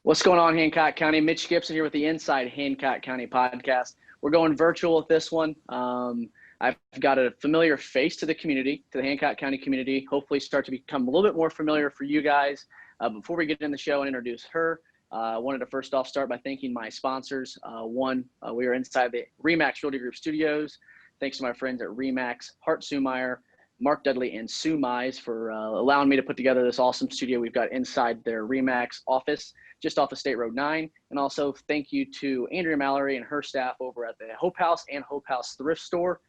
What's going on, Hancock County? Mitch Gibson here with the Inside Hancock County podcast. We're going virtual with this one. I've got a familiar face to the community, to the Hancock County community, hopefully start to become a little bit more familiar for you guys. Before we get in the show and introduce her, I wanted to first off start by thanking my sponsors. We are inside the Realty Group Studios. Thanks to my friends at Remax, Hart Sumeyer, Mark Dudley, and Sue Mize for allowing me to put together this awesome studio we've got inside their Remax office just off of State Road 9. And also thank you to Andrea Mallory and her staff over at the Hope House and Hope House Thrift Store,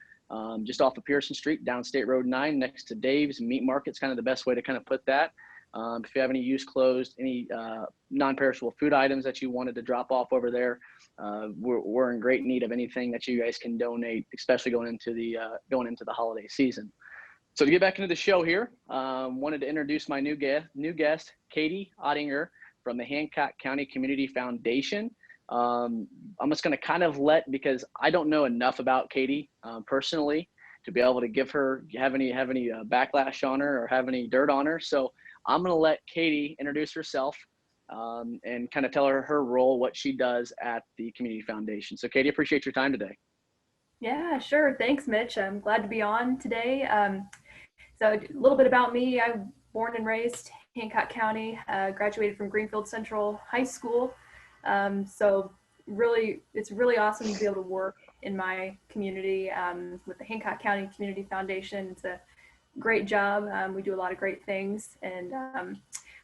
just off of Pearson Street down State Road 9 next to Dave's Meat Market's kind of the best way to kind of put that. If you have any used clothes, any non-perishable food items that you wanted to drop off over there, we're in great need of anything that you guys can donate, especially going into the holiday season. So to get back into the show here, wanted to introduce my new guest, Katie Ottinger from the Hancock County Community Foundation. I'm just going to kind of because I don't know enough about Katie personally to be able to have any backlash on her or have any dirt on her. So I'm going to let Katie introduce herself and kind of tell her role, what she does at the Community Foundation. So Katie, appreciate your time today. Yeah, sure. Thanks, Mitch. I'm glad to be on today. So a little bit about me. I'm born and raised Hancock County, graduated from Greenfield Central High School. So really, it's really awesome to be able to work in my community with the Hancock County Community Foundation. It's a great job. We do a lot of great things. And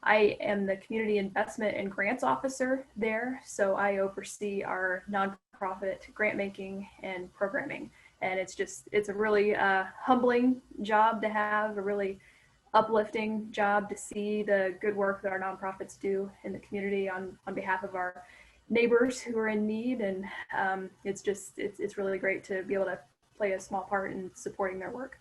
I am the Community Investment and Grants Officer there. So I oversee our nonprofit grant making and programming. And it's a really humbling job to have, a really uplifting job to see the good work that our nonprofits do in the community on behalf of our neighbors who are in need. And it's really great to be able to play a small part in supporting their work.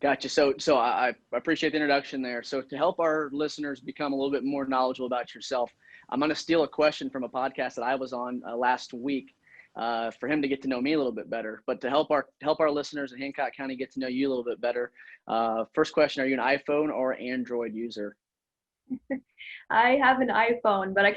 Gotcha. So I appreciate the introduction there. So to help our listeners become a little bit more knowledgeable about yourself, I'm going to steal a question from a podcast that I was on last week for him to get to know me a little bit better. But to help our listeners in Hancock County get to know you a little bit better, first question: are you an iPhone or Android user? I have an iPhone, but I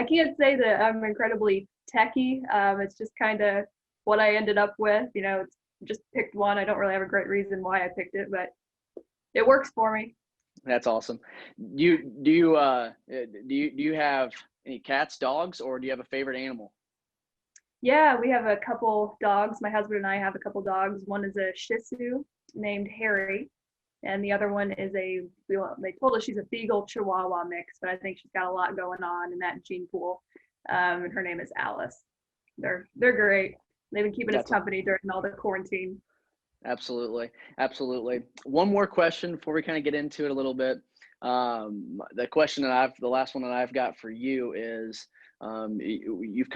can't say that I'm incredibly techy. It's just kind of what I ended up with. It's just picked one. I don't really have a great reason why I picked it, but it works for me. That's awesome. Do you have any cats, dogs, or do you have a favorite animal? Yeah, we have a couple dogs. My husband and I have a couple dogs. One is a Shih Tzu named Harry, and the other one is they told us she's a Beagle Chihuahua mix, but I think she's got a lot going on in that gene pool. And her name is Alice. They're great. They've been keeping us company during all the quarantine. Absolutely. One more question before we kind of get into it a little bit. The last one that I've got for you is, you've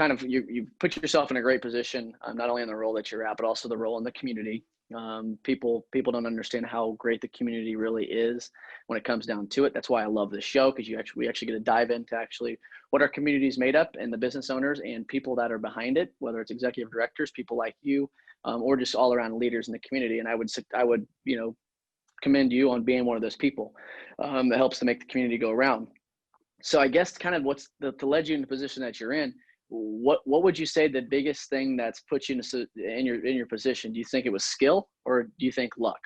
put yourself in a great position, not only in the role that you're at, but also the role in the community. People don't understand how great the community really is when it comes down to it. That's why I love this show, because we actually get to dive into actually what our community is made up, and the business owners and people that are behind it, whether it's executive directors, people like you, or just all around leaders in the community. And I would commend you on being one of those people that helps to make the community go around. So I guess kind of what's led you in the position that you're in. What would you say the biggest thing that's put you in your position? Do you think it was skill, or do you think luck?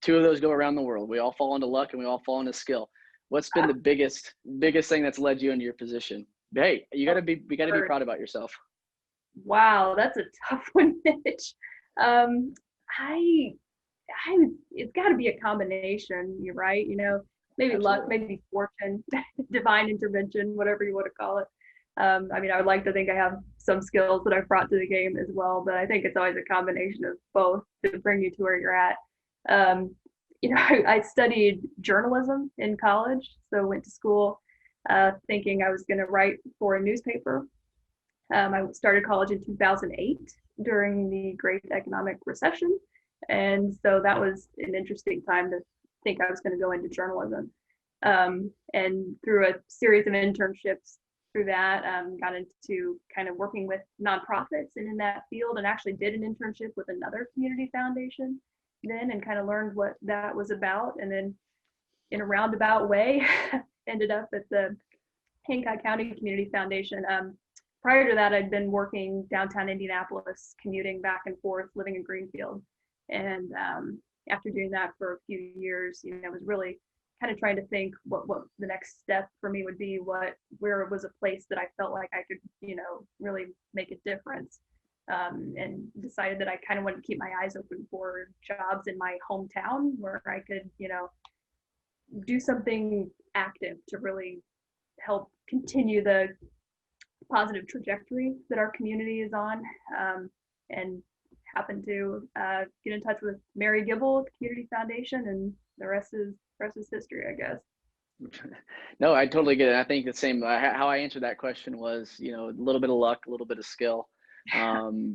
Two of those go around the world. We all fall into luck and we all fall into skill. What's been the biggest thing that's led you into your position? Hey, you gotta be proud about yourself. Wow, that's a tough one, Mitch. It's got to be a combination. You're right. Maybe Absolutely. Luck, maybe fortune, divine intervention, whatever you want to call it. I would like to think I have some skills that I've brought to the game as well, but I think it's always a combination of both to bring you to where you're at. I studied journalism in college, so went to school thinking I was going to write for a newspaper. I started college in 2008 during the Great Economic Recession, and so that was an interesting time to think I was going to go into journalism. And through a series of internships through that, got into kind of working with nonprofits and in that field, and actually did an internship with another community foundation then, and kind of learned what that was about. And then in a roundabout way, ended up at the Hancock County Community Foundation. Prior to that, I'd been working downtown Indianapolis, commuting back and forth, living in Greenfield. And after doing that for a few years, I was really kind of trying to think what the next step for me would be, where it was a place that I felt like I could, really make a difference. And decided that I kind of wanted to keep my eyes open for jobs in my hometown where I could, do something active to really help continue the positive trajectory that our community is on. And happened to get in touch with Mary Gibble, Community Foundation, and the rest is history, I guess. No, I totally get it. I think the same. How I answered that question was, a little bit of luck, a little bit of skill,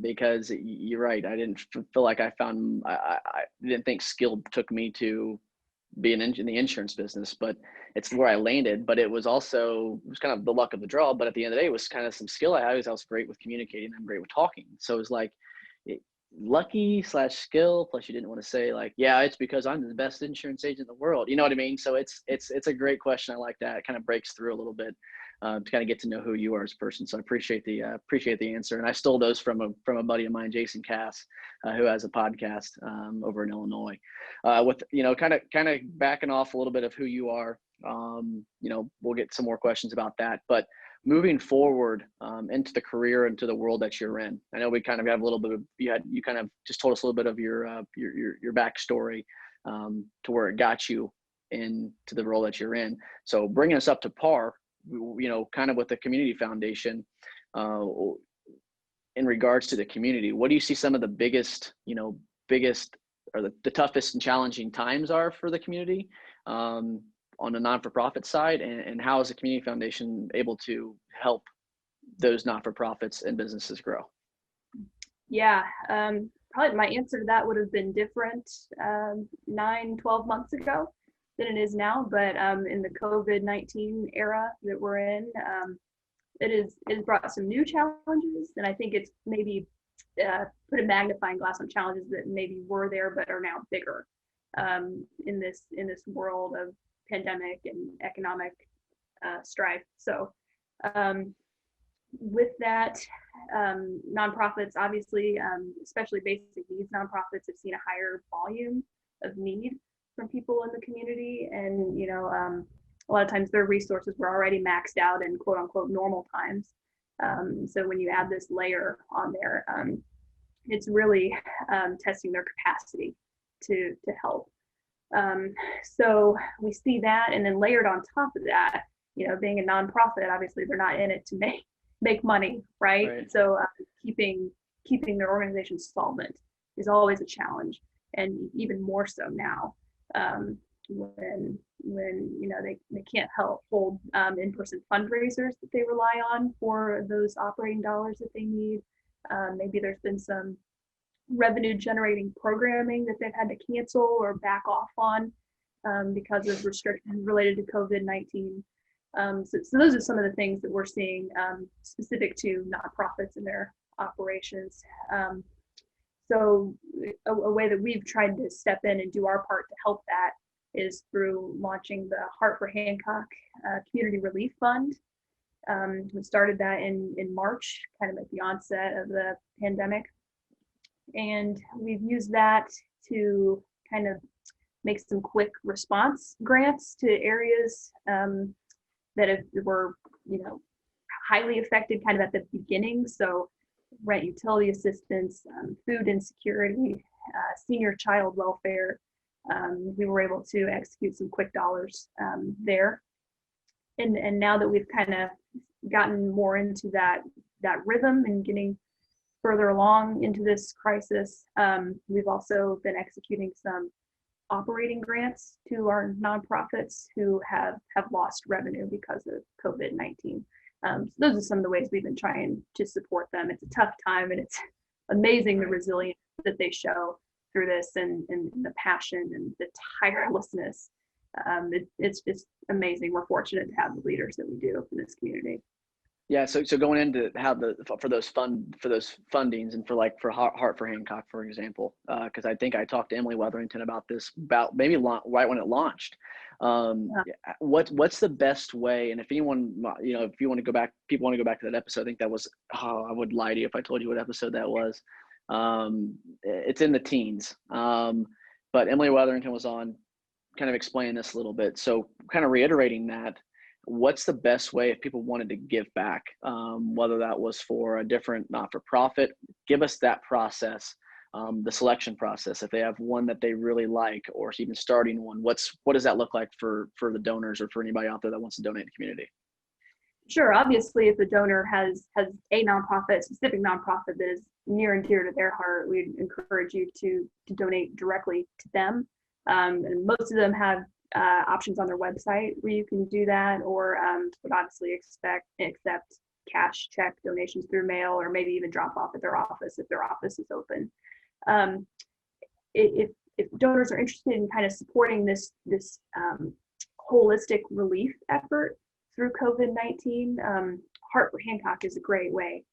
because you're right. I didn't feel like I found. I didn't think skill took me to be in the insurance business, but it's where I landed. But it was kind of the luck of the draw. But at the end of the day, it was kind of some skill. I was great with communicating. I'm great with talking. So it was like lucky / skill. Plus, you didn't want to say like, yeah, it's because I'm the best insurance agent in the world. You know what I mean? So it's a great question. I like that. It kind of breaks through a little bit to kind of get to know who you are as a person. So I appreciate the answer. And I stole those from a buddy of mine, Jason Cass, who has a podcast over in Illinois. With kind of backing off a little bit of who you are. We'll get some more questions about that, but moving forward into the career, into the world that you're in. I know we kind of have a little bit of, you kind of just told us a little bit of your backstory to where it got you into the role that you're in. So bringing us up to par, kind of with the community foundation, in regards to the community, what do you see some of the biggest or the toughest and challenging times are for the community on the non-for-profit side, and how is the community foundation able to help those not-for-profits and businesses grow? Yeah, probably my answer to that would have been different 9-12 months ago than it is now. But in the COVID-19 era that we're in, it has brought some new challenges, and I think it's maybe put a magnifying glass on challenges that maybe were there but are now bigger in this world of pandemic and economic strife. So with that, nonprofits, obviously, especially basic needs nonprofits, have seen a higher volume of need from people in the community. And, a lot of times their resources were already maxed out in quote unquote normal times. So when you add this layer on there, it's really testing their capacity to help. So we see that, and then layered on top of that, being a nonprofit, obviously they're not in it to make money, right? So keeping their organization solvent is always a challenge, and even more so now when they can't hold in-person fundraisers that they rely on for those operating dollars that they need. Maybe there's been some revenue generating programming that they've had to cancel or back off on because of restrictions related to COVID-19. So those are some of the things that we're seeing specific to nonprofits and their operations. So a way that we've tried to step in and do our part to help that is through launching the Heart for Hancock Community Relief Fund. We started that in March, kind of at the onset of the pandemic. And we've used that to kind of make some quick response grants to areas that were, highly affected kind of at the beginning. So rent utility assistance, food insecurity, senior child welfare. We were able to execute some quick dollars there. And now that we've kind of gotten more into that rhythm and getting further along into this crisis, we've also been executing some operating grants to our nonprofits who have lost revenue because of COVID-19. So those are some of the ways we've been trying to support them. It's a tough time, and it's amazing the resilience that they show through this, and the passion and the tirelessness. It's just amazing. We're fortunate to have the leaders that we do in this community. Yeah, so going into how for those fundings and for Heart for Hancock, for example, because I think I talked to Emily Weatherington about this about maybe right when it launched. Yeah. What's the best way? And if anyone, if you want to go back, people want to go back to that episode. I think that was, I would lie to you if I told you what episode that was. It's in the teens. But Emily Weatherington was on, kind of explaining this a little bit. So kind of reiterating that. What's the best way if people wanted to give back, whether that was for a different not-for-profit? Give us that process, the selection process. If they have one that they really like, or even starting one, what does that look like for the donors or for anybody out there that wants to donate to the community? Sure. Obviously, if the donor has a nonprofit, specific nonprofit that is near and dear to their heart, we'd encourage you to donate directly to them. And most of them have options on their website where you can do that, or would obviously accept cash, check donations through mail, or maybe even drop off at their office if their office is open. If donors are interested in kind of supporting this holistic relief effort through COVID-19, Heart for Hancock is a great way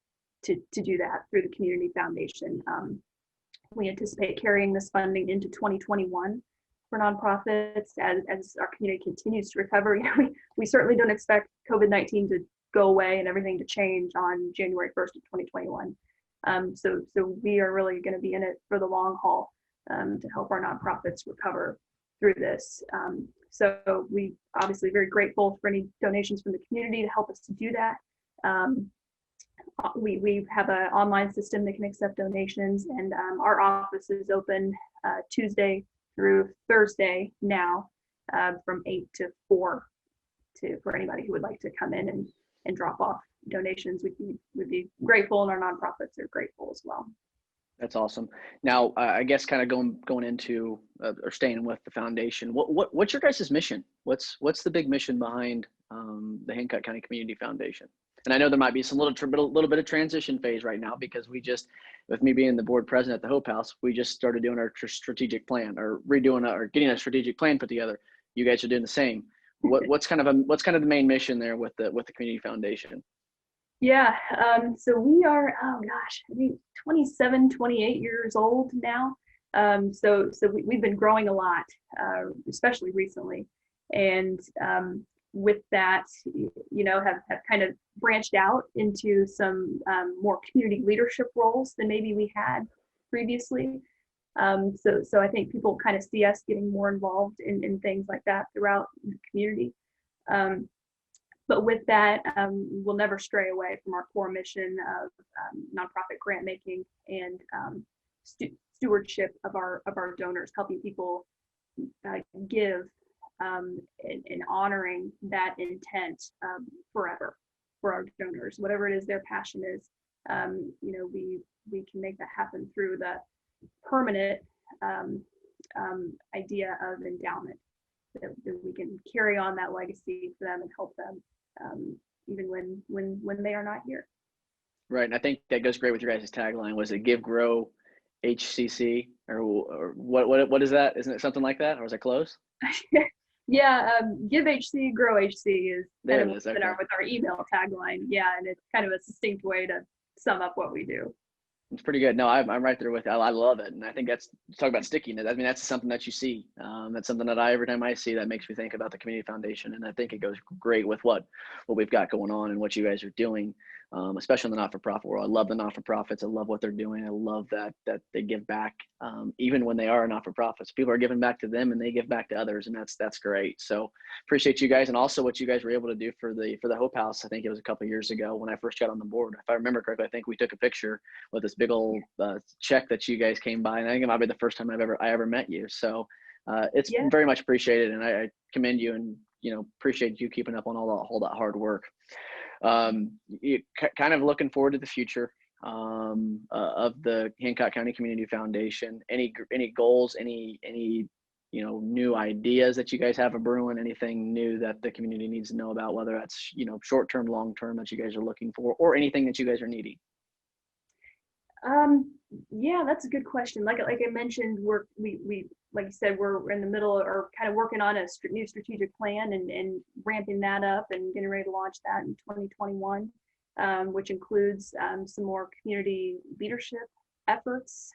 to do that through the Community Foundation. We anticipate carrying this funding into 2021 for nonprofits as our community continues to recover. We certainly don't expect COVID-19 to go away and everything to change on January 1st of 2021. So we are really going to be in it for the long haul to help our nonprofits recover through this. So we obviously very grateful for any donations from the community to help us to do that. We have an online system that can accept donations, and our office is open Tuesday through Thursday now, from 8 to 4 for anybody who would like to come in and drop off donations. We'd be grateful, and our nonprofits are grateful as well. That's awesome. Now, I guess kind of going into or staying with the foundation, what's your guys' mission? What's the big mission behind the Hancock County Community Foundation? And I know there might be some little bit of transition phase right now, because with me being the board president at the Hope House, we just started doing our strategic plan, or getting a strategic plan put together. You guys are doing the same. What's kind of the main mission there with the Community Foundation? Yeah, so we are, oh gosh, I think 27, 28 years old now. So we've been growing a lot, especially recently. And with that, have kind of branched out into some more community leadership roles than maybe we had previously. So I think people kind of see us getting more involved in things like that throughout the community. But with that, we'll never stray away from our core mission of nonprofit grant making and stewardship of our donors, helping people give and honoring that intent forever for our donors, whatever it is their passion is. We can make that happen through the permanent idea of endowment, that we can carry on that legacy for them and help them even when they are not here. Right, and I think that goes great with your guys' tagline. Was it Give, Grow, HCC, or what is that? Isn't it something like that, or was I close? Yeah, Give HC, Grow HC is there kind it of is. Okay. with our email tagline. Yeah, and it's kind of a succinct way to sum up what we do. It's pretty good. No, I'm right there with it. I love it. And I think talk about stickiness. I mean, that's something that you see. That's something that every time I see, that makes me think about the Community Foundation. And I think it goes great with what we've got going on and what you guys are doing, especially in the not-for-profit world. I love the not-for-profits. I love what they're doing. I love that they give back, even when they are not-for-profits. People are giving back to them, and they give back to others, and that's great. So appreciate you guys, and also what you guys were able to do for the Hope House. I think it was a couple of years ago when I first got on the board. If I remember correctly, I think we took a picture with this big old check that you guys came by, and I think it might be the first time I ever met you. So it's very much appreciated, and I commend you, and appreciate you keeping up on all that hard work. You kind of looking forward to the future of the Hancock County Community Foundation. Any goals, any new ideas that you guys have a brewing, anything new that the community needs to know about, whether that's short term, long term, that you guys are looking for, or anything that you guys are needing? Yeah, that's a good question. Like I mentioned, we like you said, we're in the middle or kind of working on a new strategic plan and ramping that up and getting ready to launch that in 2021. which includes some more community leadership efforts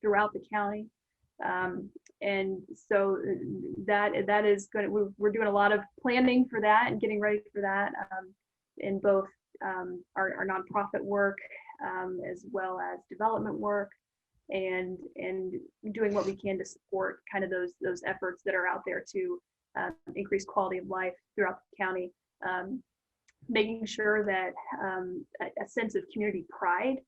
throughout the county. And so that is good. We're doing a lot of planning for that and getting ready for that in both our nonprofit work as well as development work, and doing what we can to support kind of those efforts that are out there to increase quality of life throughout the county. Making sure that a sense of community pride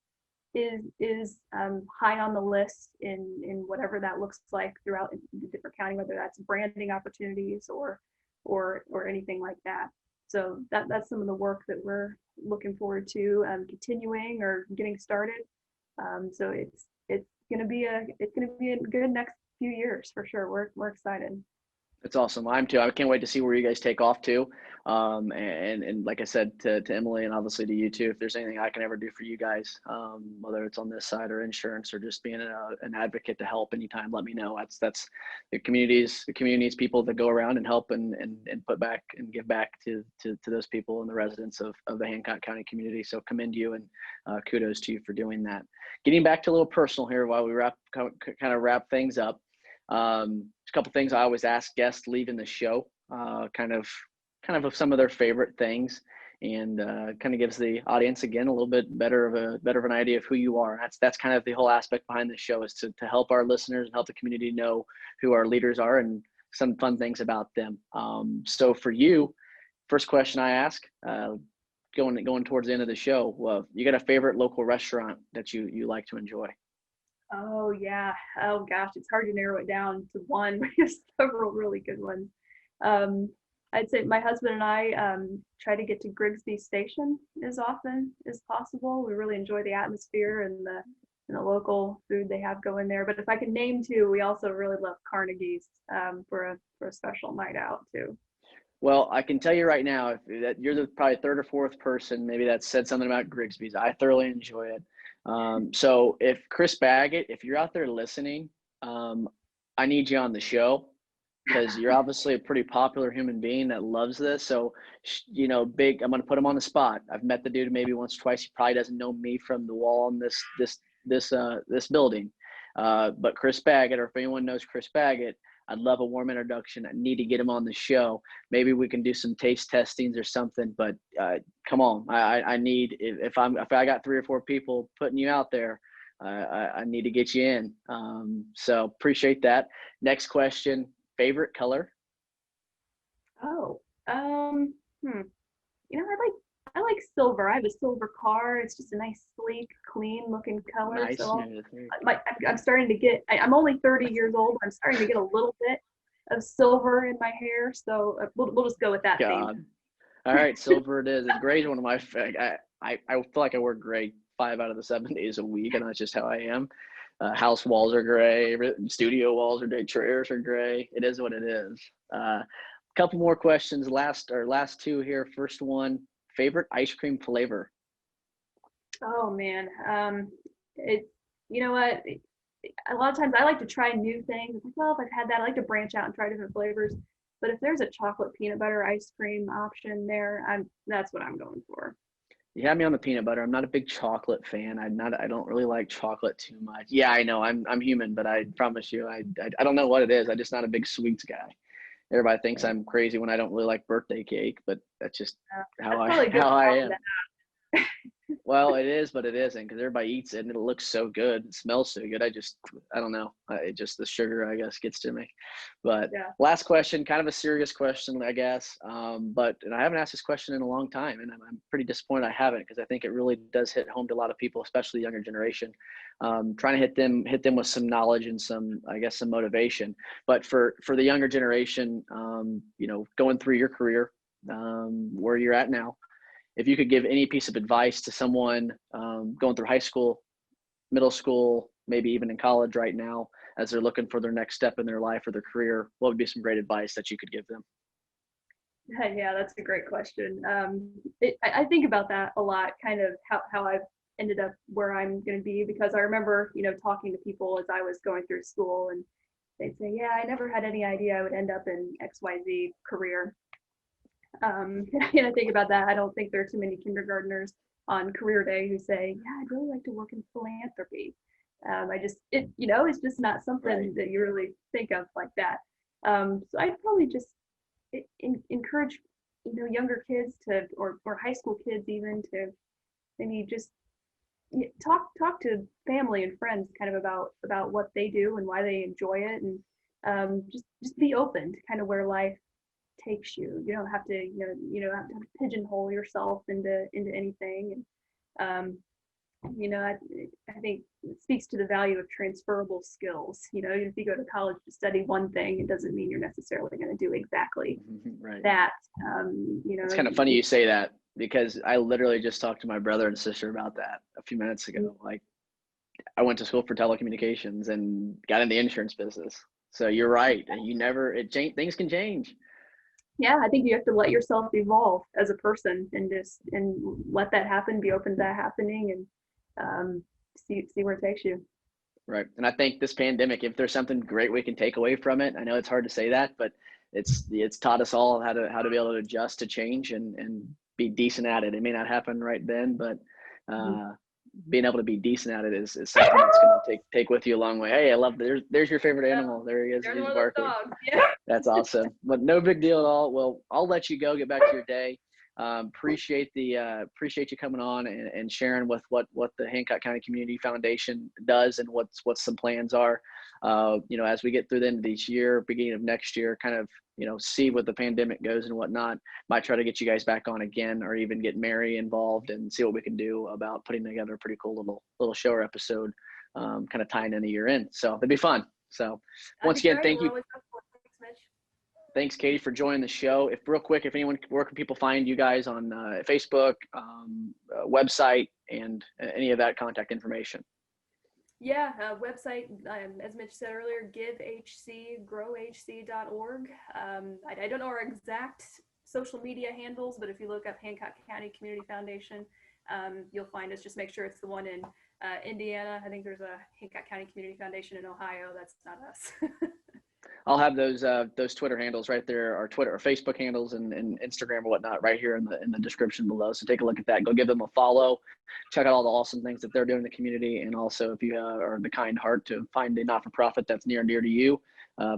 is high on the list in whatever that looks like throughout the different county, whether that's branding opportunities or anything like that. So that's some of the work that we're looking forward to continuing or getting started. So it's gonna be a good next few years for sure. We're excited. It's awesome. I'm too. I can't wait to see where you guys take off to. And like I said to Emily, and obviously to you too, if there's anything I can ever do for you guys, whether it's on this side or insurance or just being an advocate to help anytime, let me know. That's the communities people that go around and help and put back and give back to those people and the residents of the Hancock County community. So commend you and kudos to you for doing that. Getting back to a little personal here while we kind of wrap things up. A couple things I always ask guests leaving the show, kind of some of their favorite things, and kind of gives the audience again a little bit better of an idea of who you are. That's kind of the whole aspect behind the show, is to help our listeners and help the community know who our leaders are and some fun things about them. So for you, first question I ask, going towards the end of the show, well, you got a favorite local restaurant that you like to enjoy? Oh yeah. Oh gosh, it's hard to narrow it down to one. We have several really good ones. I'd say my husband and I try to get to Grigsby Station as often as possible. We really enjoy the atmosphere and the local food they have going there. But if I could name two, we also really love Carnegie's for a special night out too. Well, I can tell you right now, that you're the probably third or fourth person maybe that said something about Grigsby's. I thoroughly enjoy it. So if Chris Baggett, if you're out there listening, I need you on the show, because you're obviously a pretty popular human being that loves this. So, I'm going to put him on the spot. I've met the dude maybe once or twice. He probably doesn't know me from the wall in this building. But Chris Baggett, or if anyone knows Chris Baggett, I'd love a warm introduction. I need to get him on the show. Maybe we can do some taste testings or something, but come on. I need, if I got 3 or 4 people putting you out there, I need to get you in. So appreciate that. Next question, favorite color? Oh, I like silver. I have a silver car. It's just a nice, sleek, clean looking color. Nice. So I'm starting to get, I'm only 30 years old. I'm starting to get a little bit of silver in my hair. So we'll just go with that theme. All right, silver it is. And gray is one of my, I feel like I wear gray 5 out of the 7 days a week, and that's just how I am. House walls are gray, studio walls are gray, chairs are gray. It is what it is. Couple more questions. Last 2 here. First one, favorite ice cream flavor? Oh man, you know what? A lot of times I like to try new things. Like, well, if I've had that, I like to branch out and try different flavors. But if there's a chocolate peanut butter ice cream option there, that's what I'm going for. You had me on the peanut butter. I'm not a big chocolate fan. I don't really like chocolate too much. Yeah, I know. I'm human, but I promise you, I don't know what it is. I'm just not a big sweets guy. Everybody thinks I'm crazy when I don't really like birthday cake, but that's just how I am. Well, it is, but it isn't, because everybody eats it and it looks so good. It smells so good. I don't know. It just, the sugar, I guess, gets to me. But yeah. Last question, kind of a serious question, I guess. And I haven't asked this question in a long time, and I'm pretty disappointed I haven't, because I think it really does hit home to a lot of people, especially the younger generation. Trying to hit them with some knowledge and some motivation. But for the younger generation, going through your career, where you're at now, if you could give any piece of advice to someone going through high school, middle school, maybe even in college right now, as they're looking for their next step in their life or their career, what would be some great advice that you could give them? Yeah, that's a great question. I think about that a lot, kind of how I've ended up where I'm going to be, because I remember, talking to people as I was going through school, and they'd say, yeah, I never had any idea I would end up in XYZ career. And I think about that. I don't think there are too many kindergartners on career day who say, yeah, I'd really like to work in philanthropy. It's just not something that you really think of like that. So I'd probably just encourage, younger kids or high school kids even to maybe just talk to family and friends kind of about what they do and why they enjoy it, and just be open to kind of where life takes you. You don't have to have to pigeonhole yourself into anything. And I think it speaks to the value of transferable skills. If you go to college to study one thing, it doesn't mean you're necessarily going to do exactly that. It's kind of funny you say that, because I literally just talked to my brother and sister about that a few minutes ago. Like, I went to school for telecommunications and got in the insurance business. So you're right. And things can change. Yeah, I think you have to let yourself evolve as a person and let that happen, be open to that happening, and see where it takes you. Right. And I think this pandemic, if there's something great we can take away from it, I know it's hard to say that, but it's taught us all how to be able to adjust to change and be decent at it. It may not happen right then, but being able to be decent at it is something that's going to take with you a long way. Hey, I love there's your favorite animal. There he is. He's barking. Yeah. That's awesome. But no big deal at all. Well, I'll let you go, get back to your day. Appreciate you coming on and sharing with what the Hancock County Community Foundation does and what some plans are. As we get through the end of this year, beginning of next year, kind of see what the pandemic goes and whatnot. Might try to get you guys back on again, or even get Mary involved and see what we can do about putting together a pretty cool little show or episode, kind of tying in the year in. So it'd be fun. So once again, thank you. Thanks, Katie, for joining the show. Where can people find you guys on Facebook, website, and any of that contact information? Yeah, website, as Mitch said earlier, givehcgrowhc.org. I don't know our exact social media handles, but if you look up Hancock County Community Foundation, you'll find us. Just make sure it's the one in Indiana. I think there's a Hancock County Community Foundation in Ohio. That's not us. I'll have those Twitter handles right there, our Twitter or Facebook handles and Instagram or whatnot right here in the description below. So take a look at that. Go give them a follow. Check out all the awesome things that they're doing in the community. And also, if you are the kind heart to find a not-for-profit that's near and dear to you,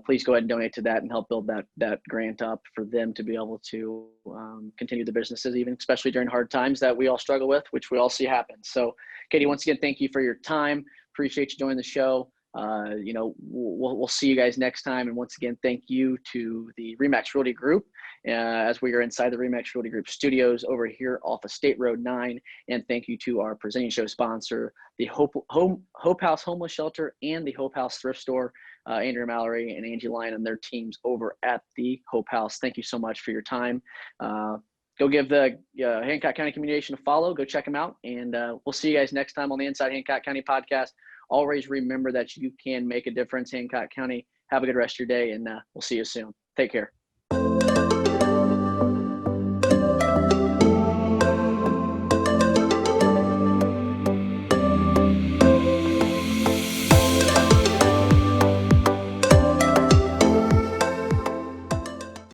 please go ahead and donate to that and help build that grant up for them to be able to continue the businesses, even especially during hard times that we all struggle with, which we all see happen. So, Katie, once again, thank you for your time. Appreciate you joining the show. We'll see you guys next time. And once again, thank you to the RE/MAX Realty Group as we are inside the RE/MAX Realty Group Studios over here off of State Road 9. And thank you to our presenting show sponsor, the Hope House Homeless Shelter and the Hope House Thrift Store, Andrea Mallory and Angie Lyon and their teams over at the Hope House. Thank you so much for your time. Go give the Hancock County Community a follow. Go check them out. And we'll see you guys next time on the Inside Hancock County podcast. Always remember that you can make a difference, Hancock County. Have a good rest of your day, and we'll see you soon. Take care.